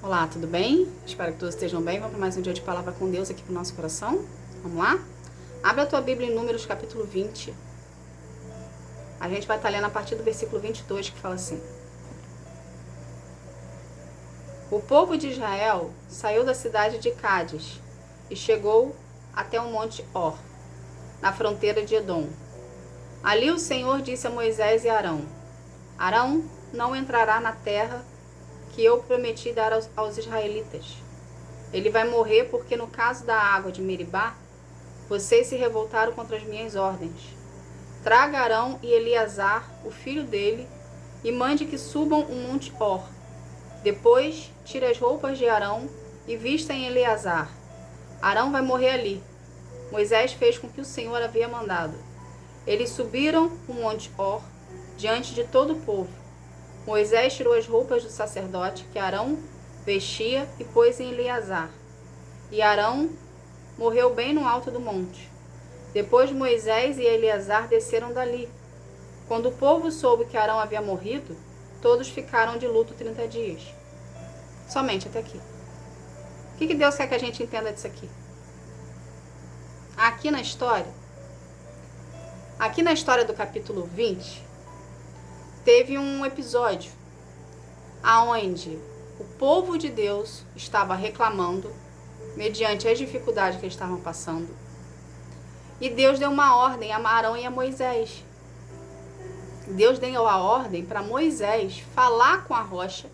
Olá, tudo bem? Espero que todos estejam bem. Vamos para mais um dia de palavra com Deus aqui para o nosso coração. Vamos lá? Abre a tua Bíblia em Números capítulo 20. A gente vai estar lendo a partir do versículo 22, que fala assim: O povo de Israel saiu da cidade de Cádiz e chegou até o monte Hor, na fronteira de Edom. Ali o Senhor disse a Moisés e a Arão: Arão não entrará na terra que eu prometi dar aos israelitas. Ele vai morrer porque no caso da água de Meribá, vocês se revoltaram contra as minhas ordens. Traga Arão e Eleazar, o filho dele, e mande que subam o monte Hor. Depois, tire as roupas de Arão e vista em Eleazar. Arão vai morrer ali. Moisés fez com que o Senhor havia mandado. Eles subiram o monte Hor diante de todo o povo. Moisés tirou as roupas do sacerdote que Arão vestia e pôs em Eleazar. E Arão morreu bem no alto do monte. Depois Moisés e Eleazar desceram dali. Quando o povo soube que Arão havia morrido, todos ficaram de luto 30 dias. Somente até aqui. O que Deus quer que a gente entenda disso aqui? Aqui na história do capítulo 20, teve um episódio aonde o povo de Deus estava reclamando, mediante as dificuldades que eles estavam passando, e Deus deu uma ordem a Arão e a Moisés. Deus deu a ordem para Moisés falar com a rocha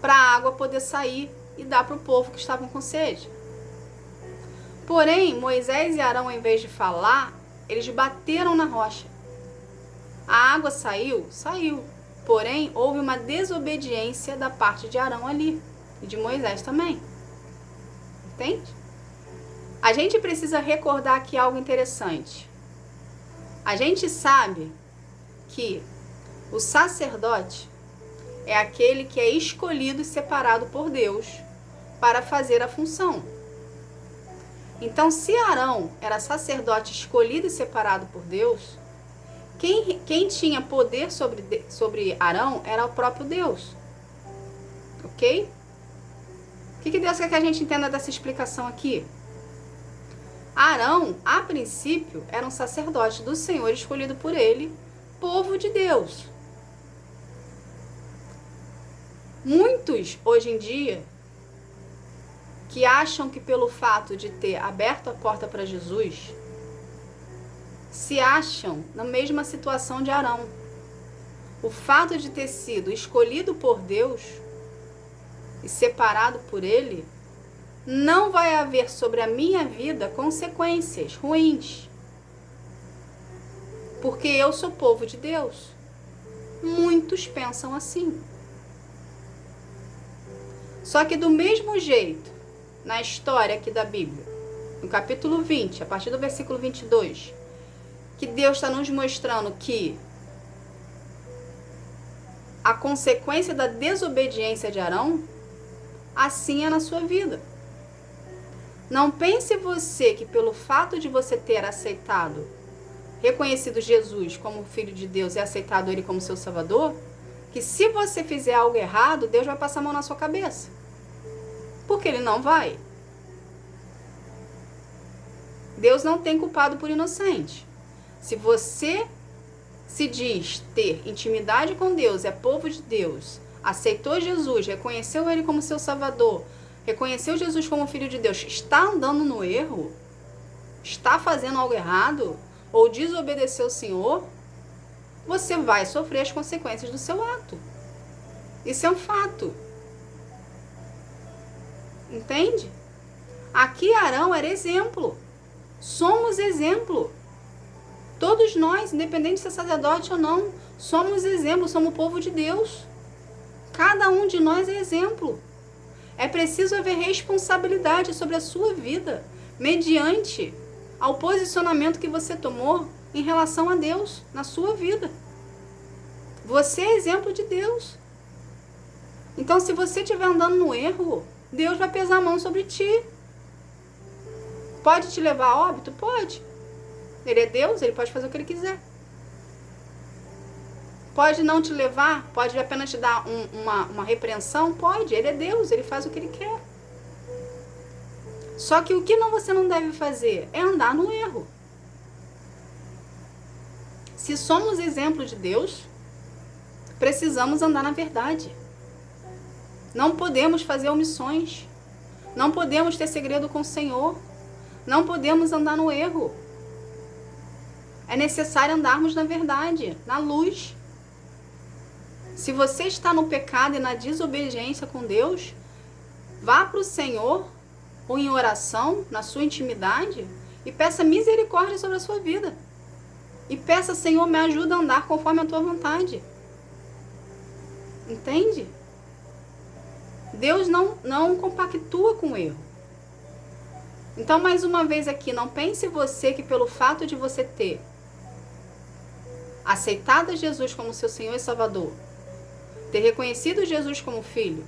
para a água poder sair e dar para o povo que estavam com sede. Porém, Moisés e Arão, em vez de falar, eles bateram na rocha. A água saiu? Saiu. Porém, houve uma desobediência da parte de Arão ali. E de Moisés também. Entende? A gente precisa recordar aqui algo interessante. A gente sabe que o sacerdote é aquele que é escolhido e separado por Deus para fazer a função. Então, se Arão era sacerdote escolhido e separado por Deus, quem tinha poder sobre Arão era o próprio Deus. Ok? O que Deus quer que a gente entenda dessa explicação aqui? Arão, a princípio, era um sacerdote do Senhor escolhido por ele, povo de Deus. Muitos, hoje em dia, que acham que pelo fato de ter aberto a porta para Jesus, se acham na mesma situação de Arão. O fato de ter sido escolhido por Deus e separado por ele, não vai haver sobre a minha vida consequências ruins, porque eu sou povo de Deus. Muitos pensam assim. Só que do mesmo jeito, na história aqui da Bíblia, no capítulo 20, a partir do versículo 22, que Deus está nos mostrando que a consequência da desobediência de Arão, assim é na sua vida. Não pense você que pelo fato de você ter aceitado, reconhecido Jesus como Filho de Deus e aceitado Ele como seu Salvador, que se você fizer algo errado, Deus vai passar a mão na sua cabeça. Porque Ele não vai. Deus não tem culpado por inocente. Se você se diz ter intimidade com Deus, é povo de Deus, aceitou Jesus, reconheceu Ele como seu Salvador, reconheceu Jesus como Filho de Deus, está andando no erro, está fazendo algo errado, ou desobedeceu o Senhor, você vai sofrer as consequências do seu ato. Isso é um fato. Entende? Aqui Arão era exemplo. Somos exemplo. Todos nós, independente de ser sacerdote ou não, somos exemplo, somos o povo de Deus. Cada um de nós é exemplo. É preciso haver responsabilidade sobre a sua vida, mediante ao posicionamento que você tomou em relação a Deus na sua vida. Você é exemplo de Deus. Então, se você estiver andando no erro, Deus vai pesar a mão sobre ti. Pode te levar a óbito? Pode. Ele é Deus, ele pode fazer o que ele quiser. Pode não te levar, pode apenas te dar uma repreensão, pode, ele é Deus, ele faz o que ele quer. Só que o que você não deve fazer é andar no erro. Se somos exemplo de Deus, precisamos andar na verdade. Não podemos fazer omissões. Não podemos ter segredo com o Senhor. Não podemos andar no erro. É necessário andarmos na verdade, na luz. Se você está no pecado e na desobediência com Deus, vá para o Senhor, ou em oração, na sua intimidade, e peça misericórdia sobre a sua vida. E peça, Senhor, me ajuda a andar conforme a tua vontade. Entende? Deus não compactua com o erro. Então, mais uma vez aqui, não pense você que pelo fato de você ter aceitado Jesus como seu Senhor e Salvador, ter reconhecido Jesus como filho,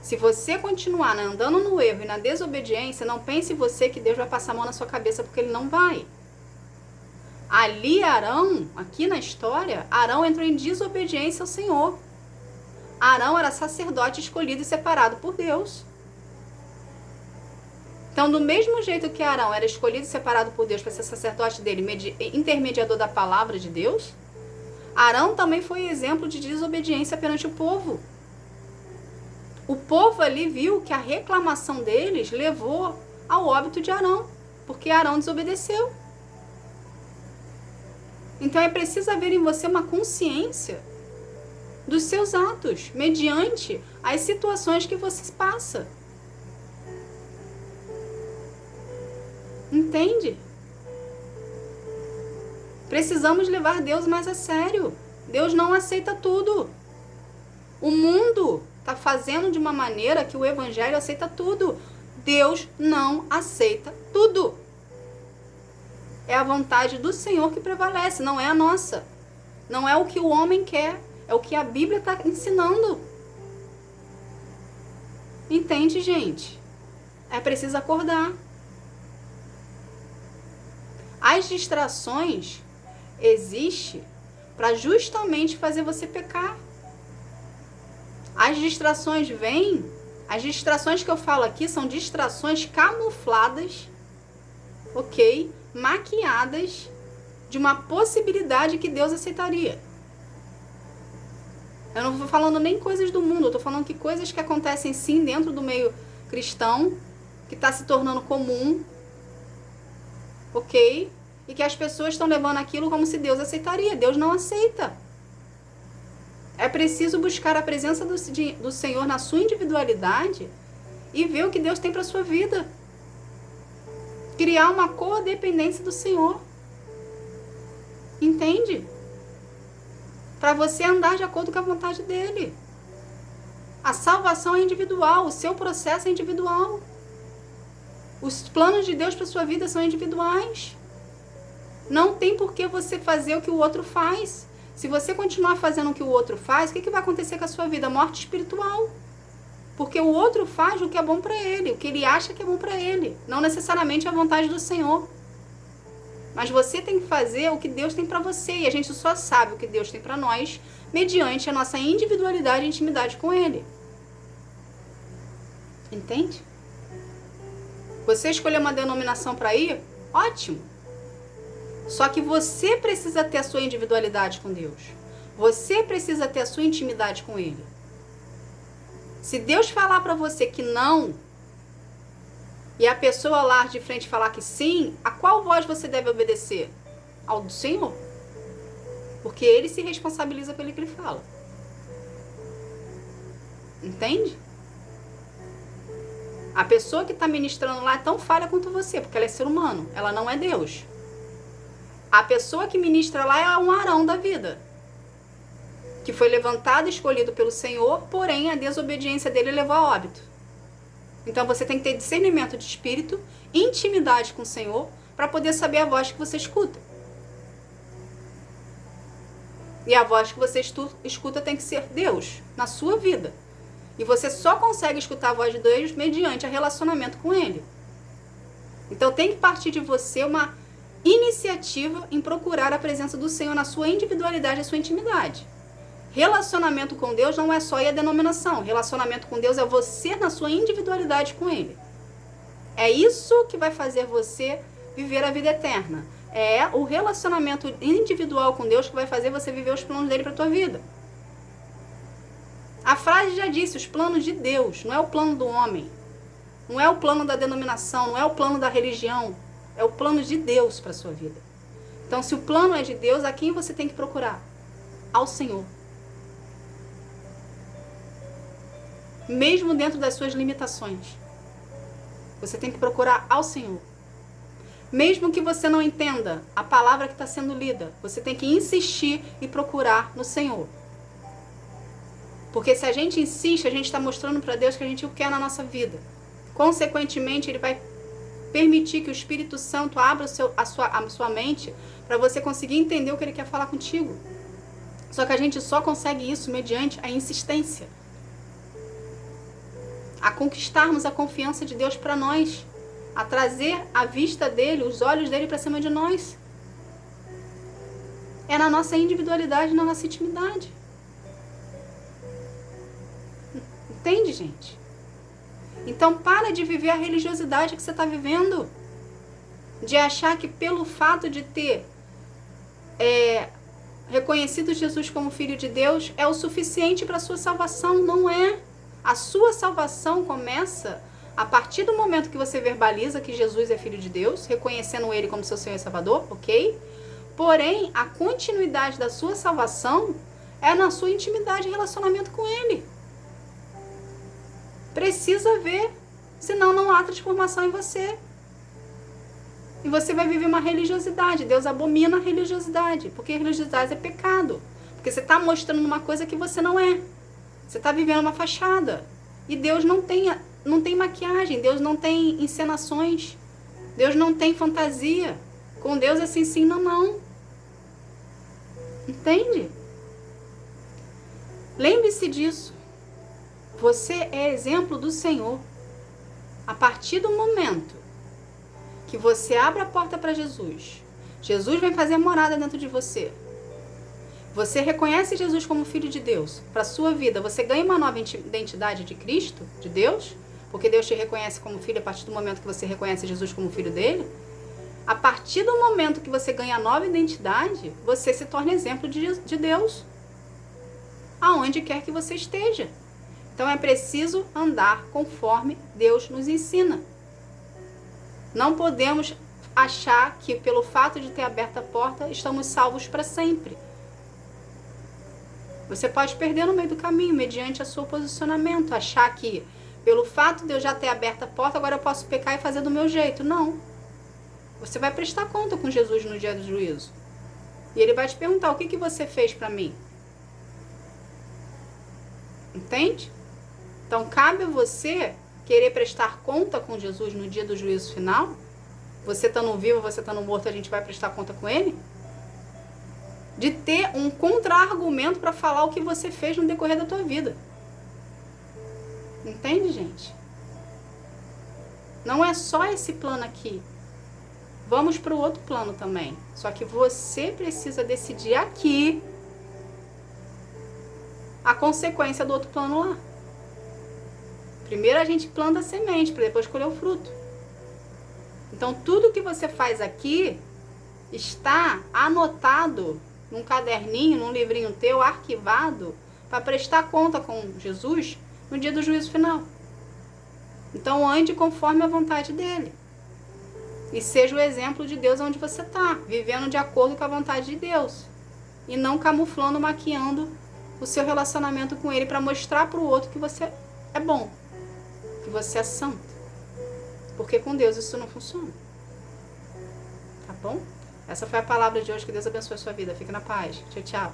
se você continuar andando no erro e na desobediência, não pense você que Deus vai passar a mão na sua cabeça, porque ele não vai. Ali Arão, aqui na história, Arão entrou em desobediência ao Senhor. Arão era sacerdote escolhido e separado por Deus. Então, do mesmo jeito que Arão era escolhido e separado por Deus para ser sacerdote dele, intermediador da palavra de Deus, Arão também foi exemplo de desobediência perante o povo. O povo ali viu que a reclamação deles levou ao óbito de Arão, porque Arão desobedeceu. Então é preciso haver em você uma consciência dos seus atos, mediante as situações que você passa. Entende? Precisamos levar Deus mais a sério. Deus não aceita tudo. O mundo está fazendo de uma maneira que o evangelho aceita tudo. Deus não aceita tudo. É a vontade do Senhor que prevalece, não é a nossa. Não é o que o homem quer, é o que a Bíblia está ensinando. Entende, gente? É preciso acordar. As distrações existem para justamente fazer você pecar. As distrações vêm, as distrações que eu falo aqui são distrações camufladas, ok? Maquiadas de uma possibilidade que Deus aceitaria. Eu não estou falando nem coisas do mundo, eu estou falando que coisas que acontecem sim dentro do meio cristão, que está se tornando comum, ok? E que as pessoas estão levando aquilo como se Deus aceitaria. Deus não aceita. É preciso buscar a presença do Senhor na sua individualidade e ver o que Deus tem para a sua vida. Criar uma codependência do Senhor. Entende? Para você andar de acordo com a vontade dele. A salvação é individual, o seu processo é individual. Os planos de Deus para sua vida são individuais. Não tem por que você fazer o que o outro faz. Se você continuar fazendo o que o outro faz, o que vai acontecer com a sua vida? Morte espiritual. Porque o outro faz o que é bom para ele, o que ele acha que é bom para ele. Não necessariamente a vontade do Senhor. Mas você tem que fazer o que Deus tem para você. E a gente só sabe o que Deus tem para nós mediante a nossa individualidade e intimidade com Ele. Entende? Você escolheu uma denominação para ir? Ótimo. Só que você precisa ter a sua individualidade com Deus. Você precisa ter a sua intimidade com Ele. Se Deus falar para você que não, e a pessoa lá de frente falar que sim, a qual voz você deve obedecer? Ao do Senhor. Porque Ele se responsabiliza pelo que Ele fala. Entende? A pessoa que está ministrando lá é tão falha quanto você, porque ela é ser humano, ela não é Deus. A pessoa que ministra lá é um Arão da vida, que foi levantado e escolhido pelo Senhor, porém a desobediência dele levou a óbito. Então você tem que ter discernimento de espírito, intimidade com o Senhor, para poder saber a voz que você escuta. E a voz que você escuta tem que ser Deus, na sua vida. E você só consegue escutar a voz de Deus mediante a relacionamento com Ele. Então tem que partir de você uma iniciativa em procurar a presença do Senhor na sua individualidade e sua intimidade. Relacionamento com Deus não é só ir a denominação. Relacionamento com Deus é você na sua individualidade com Ele. É isso que vai fazer você viver a vida eterna. É o relacionamento individual com Deus que vai fazer você viver os planos dele para a tua vida. A frase já disse, os planos de Deus, não é o plano do homem. Não é o plano da denominação, não é o plano da religião. É o plano de Deus para a sua vida. Então, se o plano é de Deus, a quem você tem que procurar? Ao Senhor. Mesmo dentro das suas limitações. Você tem que procurar ao Senhor. Mesmo que você não entenda a palavra que está sendo lida, você tem que insistir e procurar no Senhor. Porque se a gente insiste, a gente está mostrando para Deus que a gente o quer na nossa vida. Consequentemente, Ele vai permitir que o Espírito Santo abra a sua mente para você conseguir entender o que Ele quer falar contigo. Só que a gente só consegue isso mediante a insistência. A conquistarmos a confiança de Deus para nós. A trazer a vista dele, os olhos dele para cima de nós. É na nossa individualidade, na nossa intimidade. Entende, gente? Então para de viver a religiosidade que você está vivendo. De achar que pelo fato de ter reconhecido Jesus como Filho de Deus é o suficiente para a sua salvação. Não é. A sua salvação começa a partir do momento que você verbaliza que Jesus é Filho de Deus, reconhecendo Ele como seu Senhor e Salvador, ok? Porém, a continuidade da sua salvação é na sua intimidade e relacionamento com Ele. Precisa ver, senão não há transformação em você. E você vai viver uma religiosidade. Deus abomina a religiosidade, porque a religiosidade é pecado. Porque você está mostrando uma coisa que você não é. Você está vivendo uma fachada. E Deus não tem maquiagem, Deus não tem encenações, Deus não tem fantasia. Com Deus é assim, sim, não, não. Entende? Lembre-se disso. Você é exemplo do Senhor. A partir do momento que você abre a porta para Jesus, Jesus vem fazer morada dentro de você. Você reconhece Jesus como Filho de Deus para a sua vida, você ganha uma nova identidade de Cristo, de Deus, porque Deus te reconhece como filho a partir do momento que você reconhece Jesus como filho dele. A partir do momento que você ganha a nova identidade, você se torna exemplo de Deus, aonde quer que você esteja. Então é preciso andar conforme Deus nos ensina. Não podemos achar que pelo fato de ter aberto a porta, estamos salvos para sempre. Você pode perder no meio do caminho, mediante o seu posicionamento. Achar que, pelo fato de eu já ter aberto a porta, agora eu posso pecar e fazer do meu jeito. Não. Você vai prestar conta com Jesus no dia do juízo. E Ele vai te perguntar, o que você fez para mim? Entende? Então, cabe a você querer prestar conta com Jesus no dia do juízo final. Você estando vivo, você estando morto, a gente vai prestar conta com Ele? De ter um contra-argumento para falar o que você fez no decorrer da tua vida. Entende, gente? Não é só esse plano aqui. Vamos para o outro plano também. Só que você precisa decidir aqui a consequência do outro plano lá. Primeiro a gente planta a semente, para depois colher o fruto. Então tudo que você faz aqui está anotado num caderninho, num livrinho teu, arquivado, para prestar conta com Jesus no dia do juízo final. Então ande conforme a vontade dele. E seja o exemplo de Deus onde você está, vivendo de acordo com a vontade de Deus. E não camuflando, maquiando o seu relacionamento com ele para mostrar para o outro que você é bom, que você é santo. Porque com Deus isso não funciona. Tá bom? Essa foi a palavra de hoje. Que Deus abençoe a sua vida. Fique na paz. Tchau, tchau.